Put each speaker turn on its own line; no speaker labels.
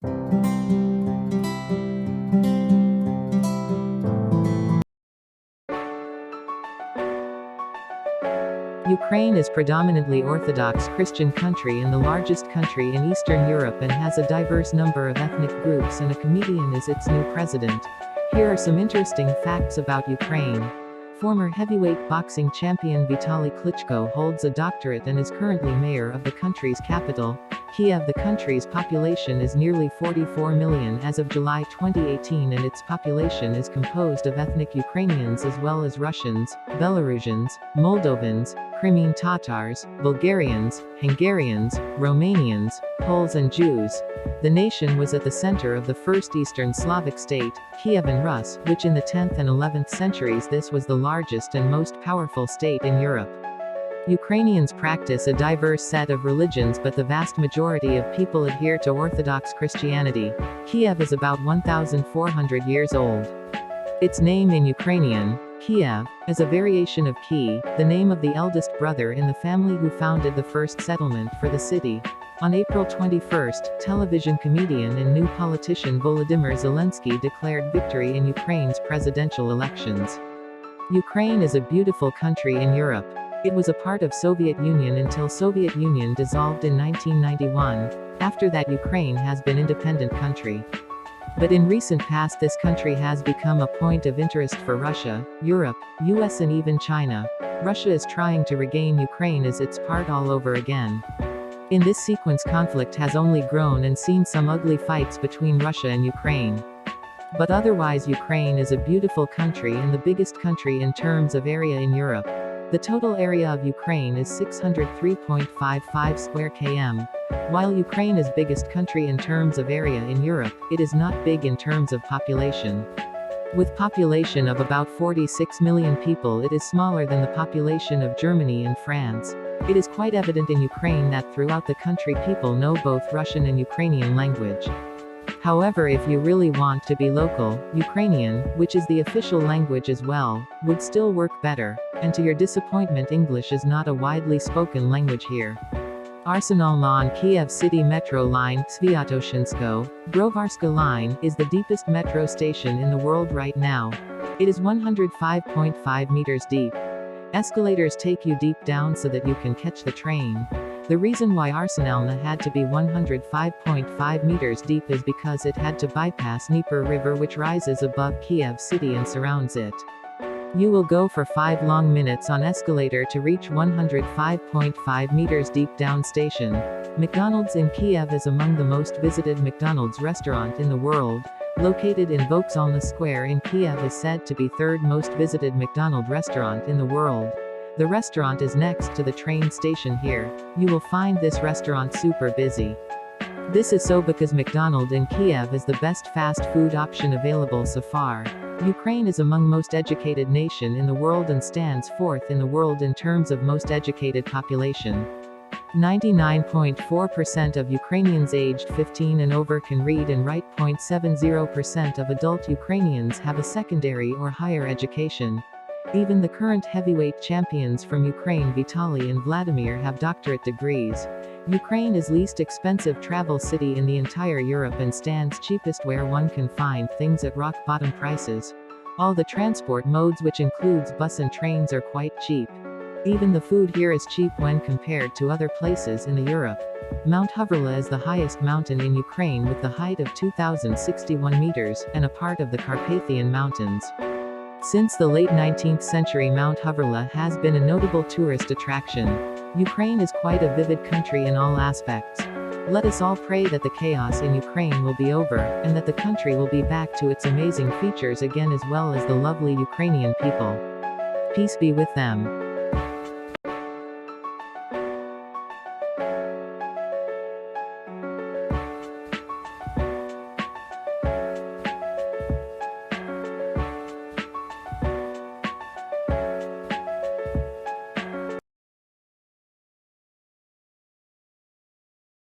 Ukraine is predominantly Orthodox Christian country and the largest country in Eastern Europe and has a diverse number of ethnic groups, and a comedian is its new president. Here are some interesting facts about Ukraine. Former heavyweight boxing champion Vitali Klitschko holds a doctorate and is currently mayor of the country's capital, Kiev. The country's population is nearly 44 million as of July 2018, and its population is composed of ethnic Ukrainians as well as Russians, Belarusians, Moldovans, Crimean Tatars, Bulgarians, Hungarians, Romanians, Poles and Jews. The nation was at the center of the first Eastern Slavic state, Kyivan Rus, which in the 10th and 11th centuries this was the largest and most powerful state in Europe. Ukrainians practice a diverse set of religions, but the vast majority of people adhere to Orthodox Christianity. Kiev is about 1,400 years old. Its name in Ukrainian, Kiev, is a variation of Ki, the name of the eldest brother in the family who founded the first settlement for the city. On April 21, television comedian and new politician Volodymyr Zelensky declared victory in Ukraine's presidential elections. Ukraine is a beautiful country in Europe. It was a part of Soviet Union until Soviet Union dissolved in 1991. After that, Ukraine has been independent country. But in recent past this country has become a point of interest for Russia, Europe, US and even China. Russia is trying to regain Ukraine as its part all over again. In this sequence, conflict has only grown and seen some ugly fights between Russia and Ukraine. But otherwise Ukraine is a beautiful country and the biggest country in terms of area in Europe. The total area of Ukraine is 603.55 square km. While Ukraine is biggest country in terms of area in Europe, it is not big in terms of population. With population of about 46 million people, it is smaller than the population of Germany and France. It is quite evident in Ukraine that throughout the country people know both Russian and Ukrainian language. However, if you really want to be local, Ukrainian, which is the official language as well, would still work better, and to your disappointment English is not a widely spoken language here. Arsenal on Kiev City Metro Line, Sviatoshinsko-Brovarska Line, is the deepest metro station in the world right now. It is 105.5 meters deep. Escalators take you deep down so that you can catch the train. The reason why Arsenalna had to be 105.5 meters deep is because it had to bypass Dnieper River, which rises above Kiev city and surrounds it. You will go for 5 long minutes on escalator to reach 105.5 meters deep down station. McDonald's in Kiev is among the most visited McDonald's restaurant in the world. Located in Vokzalna Square in Kiev is said to be third most visited McDonald's restaurant in the world. The restaurant is next to the train station here. You will find this restaurant super busy. This is so because McDonald's in Kiev is the best fast food option available so far. Ukraine is among most educated nation in the world and stands fourth in the world in terms of most educated population. 99.4% of Ukrainians aged 15 and over can read and write. 0.70% of adult Ukrainians have a secondary or higher education. Even the current heavyweight champions from Ukraine Vitali and Vladimir have doctorate degrees. Ukraine is least expensive travel city in the entire Europe and stands cheapest where one can find things at rock bottom prices. All the transport modes, which includes bus and trains, are quite cheap. Even the food here is cheap when compared to other places in the Europe. Mount Hvrla is the highest mountain in Ukraine with the height of 2,061 meters, and a part of the Carpathian Mountains. Since the late 19th century, Mount Hvrla has been a notable tourist attraction. Ukraine is quite a vivid country in all aspects. Let us all pray that the chaos in Ukraine will be over, and that the country will be back to its amazing features again, as well as the lovely Ukrainian people. Peace be with them.